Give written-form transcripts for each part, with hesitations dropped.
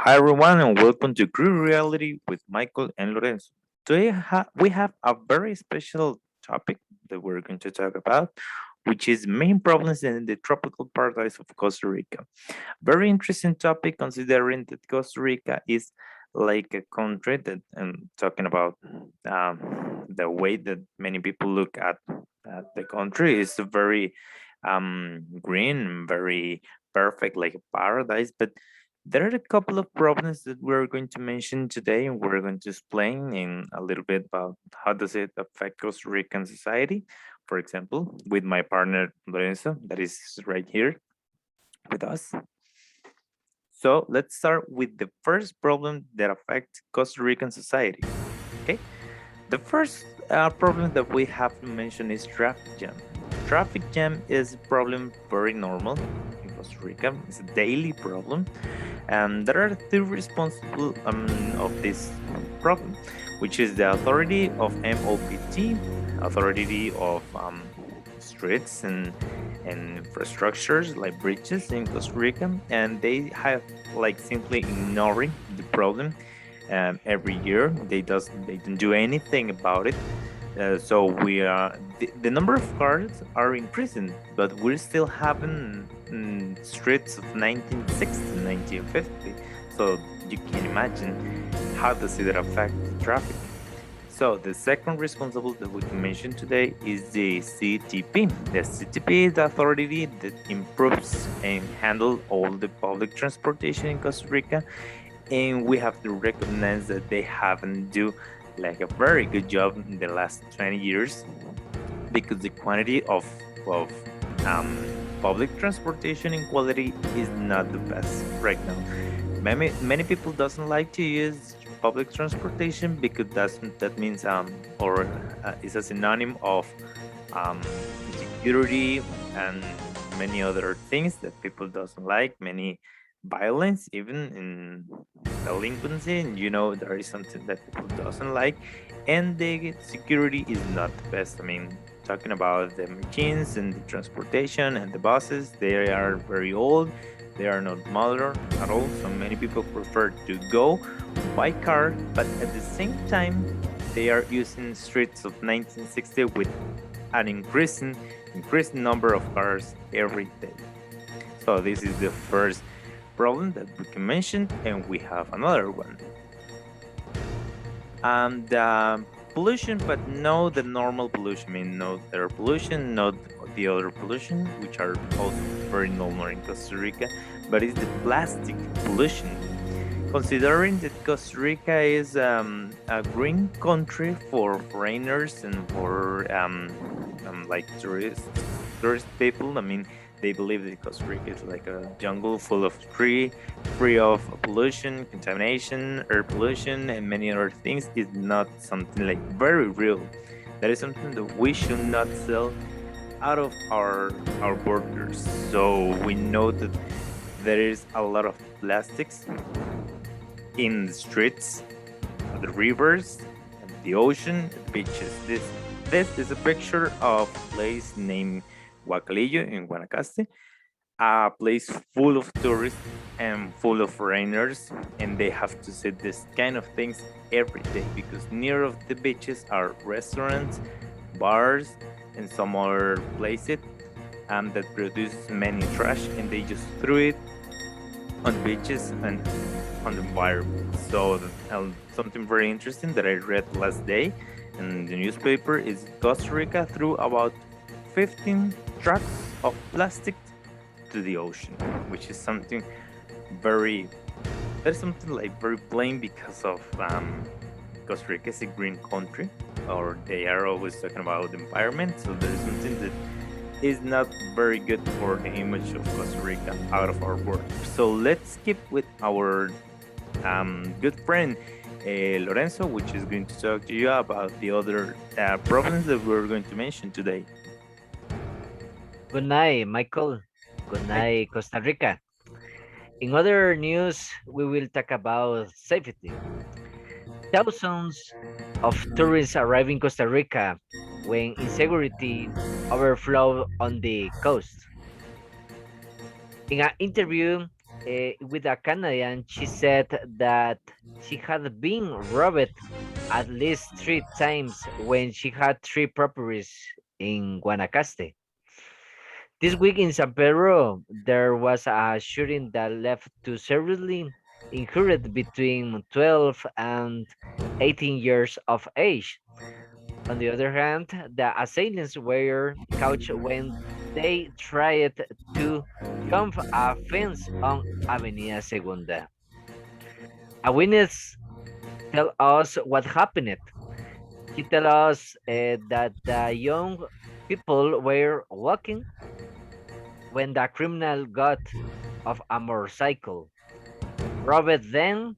Hi everyone and welcome to Crew Reality with Michael and Lorenzo. Today we have a very special topic that we're going to talk about, which is main problems in the tropical paradise of Costa Rica. Very interesting topic considering that Costa Rica is like a country that I'm talking about the way that many people look at the country is very green, very perfect, like a paradise, but there are a couple of problems that we're going to mention today, and we're going to explain in a little bit about how does it affect Costa Rican society. For example, with my partner Lorenzo, that is right here with us. So let's start with the first problem that affects Costa Rican society. Okay, the first problem that we have to mention is traffic jam. Traffic jam is a problem very normal in Costa Rica. It's a daily problem, and there are two responsible of this problem, which is the authority of MOPT, authority of streets and infrastructures like bridges in Costa Rica, and they have like simply ignoring the problem. Every year they don't do anything about it. So we are the number of cars are increasing, but we're still having streets of 1960, 1950. So you can imagine how does it affect the traffic. So the second responsible that we can mention today is the CTP. The CTP is the authority that improves and handle all the public transportation in Costa Rica, and we have to recognize that they haven't do like a very good job in the last 20 years because the quantity of um, public transportation in quality is not the best right now. Many people doesn't like to use public transportation because that means or is a synonym of um, insecurity and many other things that people doesn't like, many violence even in delinquency, and there is something that people doesn't like, and the security is not the best. I mean, talking about the machines and the transportation and the buses, they are very old, they are not modern at all, so many people prefer to go by car, but at the same time they are using streets of 1960 with an increasing number of cars every day. So this is the first problem that we can mention, and we have another one. The pollution, but no the normal pollution. I mean, no air pollution, not the other pollution, which are also very normal in Costa Rica, but it's the plastic pollution. Considering that Costa Rica is a green country for foreigners and for like tourist people, I mean, they believe that Costa Rica is like a jungle full of free of pollution, contamination, air pollution, and many other things. Is not something like very real. That is something that we should not sell out of our borders. So we know that there is a lot of plastics in the streets, the rivers, and the ocean, the beaches. This is a picture of a place named Huacalillo in Guanacaste, a place full of tourists and full of foreigners, and they have to see this kind of things every day because near of the beaches are restaurants, bars, and some other places that produce many trash, and they just threw it on beaches and on the environment. So something very interesting that I read last day in the newspaper is Costa Rica threw about 15 trucks of plastic to the ocean, which is something very that's something like very plain because of Costa Rica is a green country, or they are always talking about the environment. So there's something that is not very good for the image of Costa Rica out of our border. So let's keep with our good friend Lorenzo, which is going to talk to you about the other problems that we're going to mention today. Good night, Michael. Good Right? night, Costa Rica. In other news, we will talk about safety. Thousands of tourists arrive in Costa Rica when insecurity overflow on the coast. In an interview, with a Canadian, she said that she had been robbed at least 3 times when she had 3 properties in Guanacaste. This week in San Pedro, there was a shooting that left two seriously injured between 12 and 18 years of age. On the other hand, the assailants were caught when they tried to jump a fence on Avenida Segunda. A witness tell us what happened. He tell us that the young people were walking when the criminal got off a motorcycle, robbed them,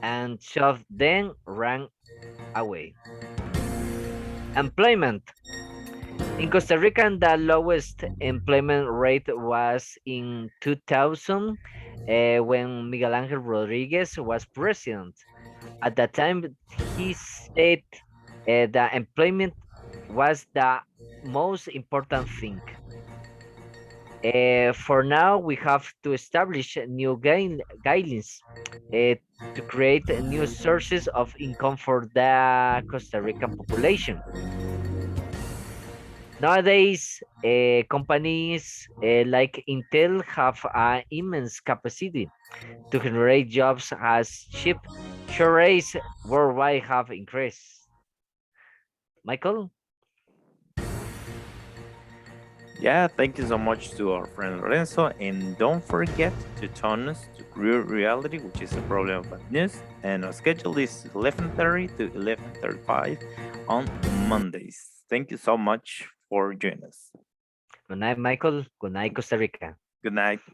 and shoved them ran away. Employment. In Costa Rica, the lowest employment rate was in 2000 when Miguel Angel Rodriguez was president. At that time, he said that employment was the most important thing. For now, we have to establish new guidelines uh, to create new sources of income for the Costa Rican population. Nowadays, companies like Intel have an immense capacity to generate jobs as chip shortages worldwide have increased. Michael? Yeah, thank you so much to our friend Lorenzo, and don't forget to tune us to Real Reality, which is a problem of bad news, and our schedule is 11:30 to 11:35 on Mondays. Thank you so much for joining us. Good night, Michael. Good night, Costa Rica. Good night.